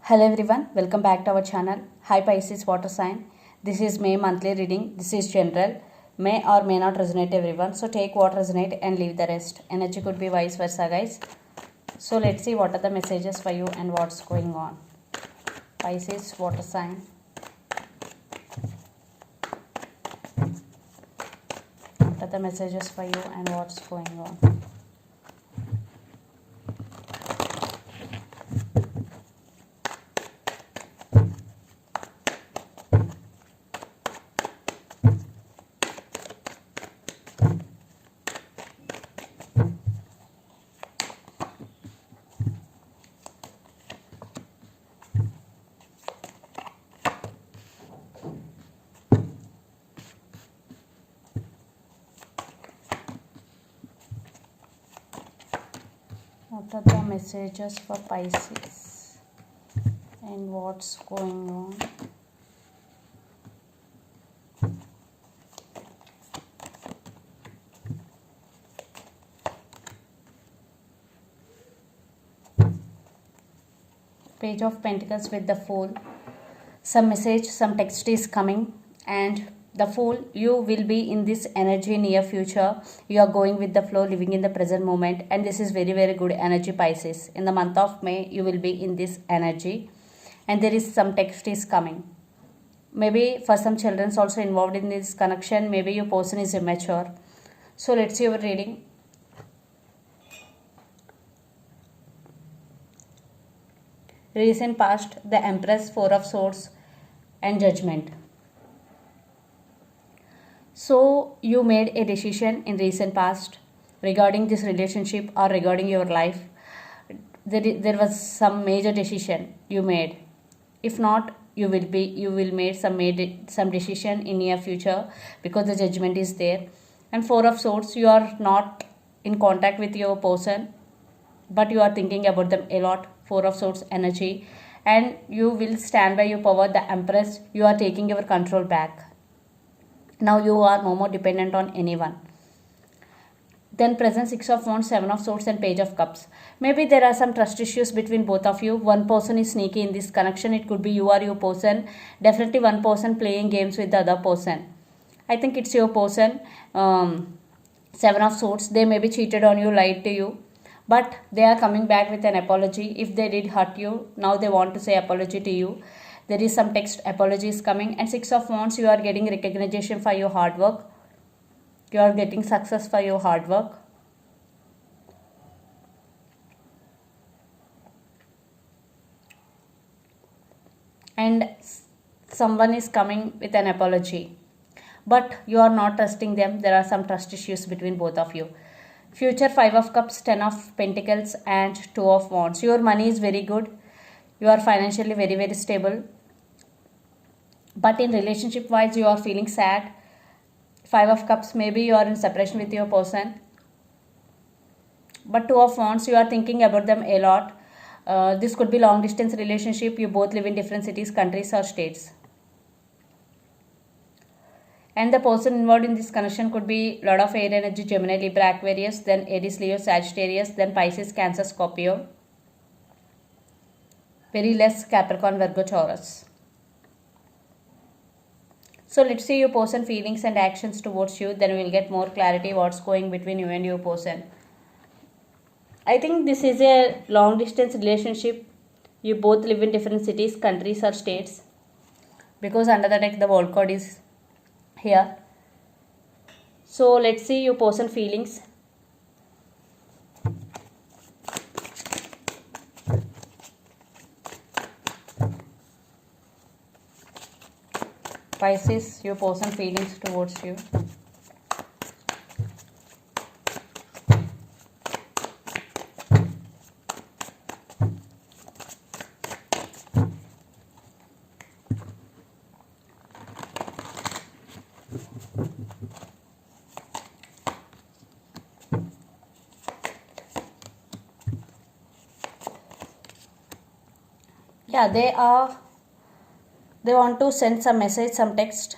Hello everyone, welcome back to our channel. Hi Pisces water sign. This is May monthly reading. This is general. May or may not resonate everyone. So take what resonate and leave the rest. Energy could be vice versa, guys. So let's see what are the messages for you and what's going on. Pisces water sign. What are the messages for you and what's going on? What are the messages for Pisces and what's going on? Page of Pentacles with the Fool. Some message, some text is coming, and the Fool, you will be in this energy near future. You are going with the flow, living in the present moment, and this is very good energy, Pisces. In the month of May, you will be in this energy, and there is some text is coming. Maybe for some children also involved in this connection. Maybe your person is immature. So let's see your reading. Recent past, the Empress, Four of Swords, and Judgment. So you made a decision in recent past regarding this relationship or regarding your life. There was some major decision you made. If not, you will made some decision in near future, because the Judgment is there. And Four of Swords, you are not in contact with your person, but you are thinking about them a lot. Four of Swords energy, and you will stand by your power, the Empress. You are taking your control back. Now you are no more dependent on anyone. Then present Six of Wands, Seven of Swords, and Page of Cups. Maybe there are some trust issues between both of you. One person is sneaky in this connection. It could be you or your person. Definitely one person playing games with the other person. I think it's your person. Seven of Swords. They may be cheated on you, lied to you, but they are coming back with an apology. If they did hurt you, now they want to say apology to you. There is some text apology is coming. And Six of Wands, you are getting recognition for your hard work. You are getting success for your hard work. And someone is coming with an apology, but you are not trusting them. There are some trust issues between both of you. Future, Five of Cups, Ten of Pentacles, and Two of Wands. Your money is very good. You are financially very stable. But in relationship wise, you are feeling sad. Five of Cups, maybe you are in separation with your person. But Two of Wands, you are thinking about them a lot. This could be long distance relationship. You both live in different cities, countries, or states. And the person involved in this connection could be lot of air energy, Gemini, Libra, Aquarius, then Aries, Leo, Sagittarius, then Pisces, Cancer, Scorpio. Very less Capricorn, Virgo, Taurus. So let's see your person feelings and actions towards you. Then we'll get more clarity what's going between you and your person. I think this is a long distance relationship. You both live in different cities, countries, or states, because under the deck the world card is here. So let's see your person feelings. Pisces, your person feelings towards you. Yeah, they want to send some message, some text,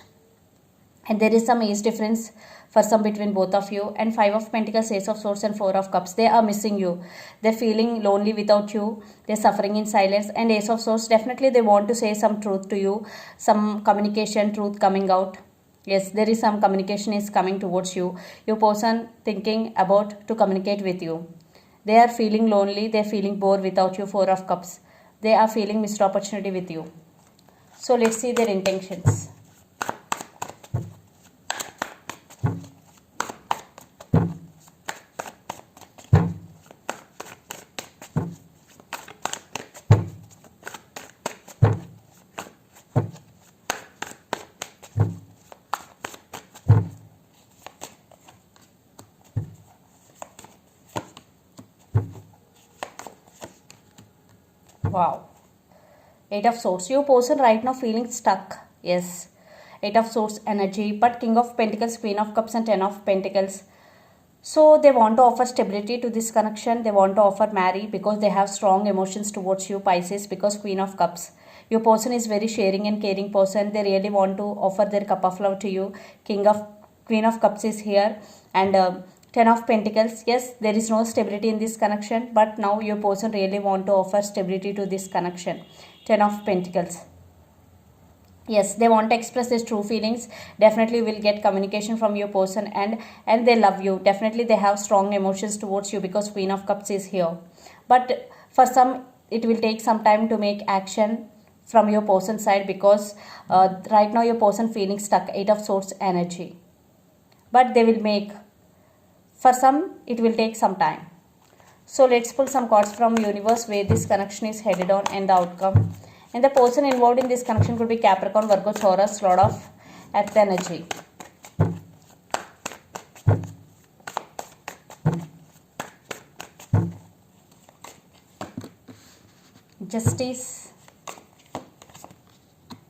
and there is some age difference for some between both of you. And Five of Pentacles, Ace of Swords, and Four of Cups, they are missing you. They're feeling lonely without you. They're suffering in silence. And Ace of Swords, definitely they want to say some truth to you, some communication, truth coming out. Yes, there is some communication is coming towards you. Your person thinking about to communicate with you. They are feeling lonely. They're feeling bored without you. Four of Cups, they are feeling missed opportunity with you. So let's see their intentions. Wow. Eight of Swords. Your person right now feeling stuck. Yes. Eight of Swords energy. But King of Pentacles, Queen of Cups, and Ten of Pentacles. So they want to offer stability to this connection. They want to offer marry because they have strong emotions towards you, Pisces, because Queen of Cups. Your person is very sharing and caring person. They really want to offer their cup of love to you. Queen of Cups is here. And Ten of Pentacles. Yes, there is no stability in this connection, but now your person really want to offer stability to this connection. Ten of Pentacles. Yes, they want to express their true feelings. Definitely will get communication from your person, and they love you. Definitely they have strong emotions towards you because Queen of Cups is here. But for some, it will take some time to make action from your person side because right now your person feeling stuck. Eight of Swords energy. But they will make. For some, it will take some time. So let's pull some cards from universe where this connection is headed on and the outcome. And the person involved in this connection could be Capricorn, Virgo, Taurus, lot of earth energy. Justice.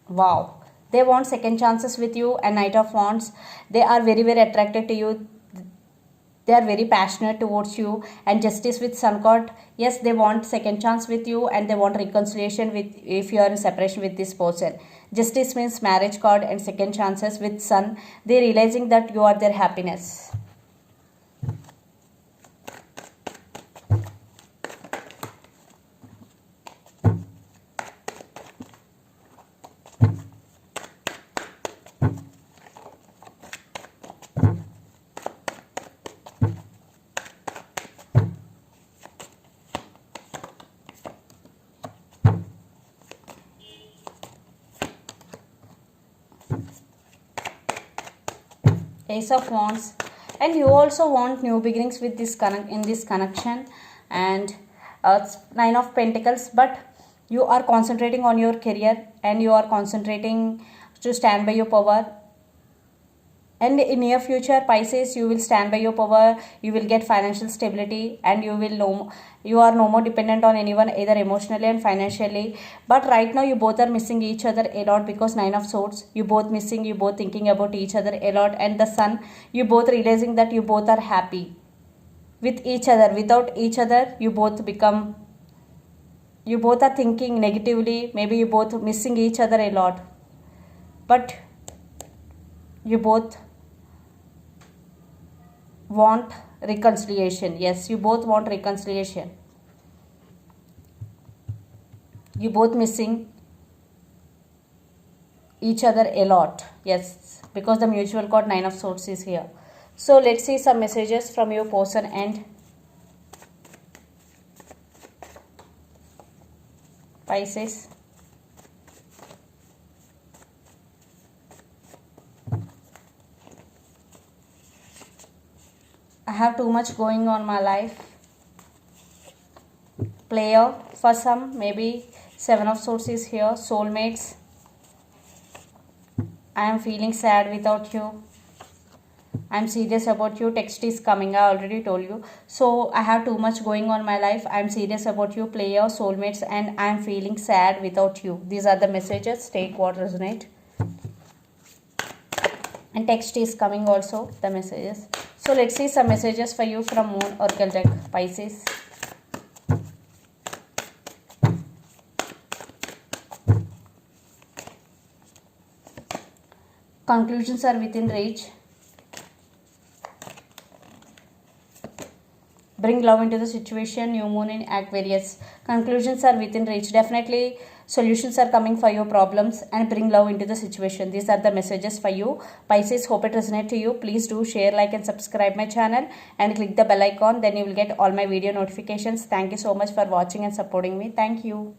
Wow. They want second chances with you. And Knight of Wands. They are very, very attracted to you. They are very passionate towards you. And Justice with Sun card. Yes, they want second chance with you and they want reconciliation with if you are in separation with this person. Justice means marriage card and second chances with Sun. They realizing that you are their happiness. Ace of Wands, and you also want new beginnings with this in this connection. And Nine of Pentacles, but you are concentrating on your career and you are concentrating to stand by your power. And in near future, Pisces, you will stand by your power, you will get financial stability, and you are no more dependent on anyone either emotionally and financially. But right now you both are missing each other a lot because Nine of Swords, you both missing, you both thinking about each other a lot. And the Sun, you both realizing that you both are happy with each other. Without each other, you both are thinking negatively, maybe you both missing each other a lot. But you both want reconciliation. Yes, you both want reconciliation. You both missing each other a lot. Yes, because the mutual card Nine of Swords is here. So let's see some messages from your person and Pisces. I have too much going on my life. Player for some, maybe Seven of Swords is here. Soulmates. I am feeling sad without you. I am serious about you. Text is coming. I already told you. So I have too much going on my life. I am serious about you. Player, soulmates, and I am feeling sad without you. These are the messages. Take what resonate. And text is coming also. The messages. So let's see some messages for you from Moon Oracle deck, Pisces. Conclusions are within reach. Bring love into the situation. New moon in Aquarius. Conclusions are within reach. Definitely solutions are coming for your problems, and bring love into the situation. These are the messages for you. Pisces, hope it resonates to you. Please do share, like and subscribe my channel and click the bell icon. Then you will get all my video notifications. Thank you so much for watching and supporting me. Thank you.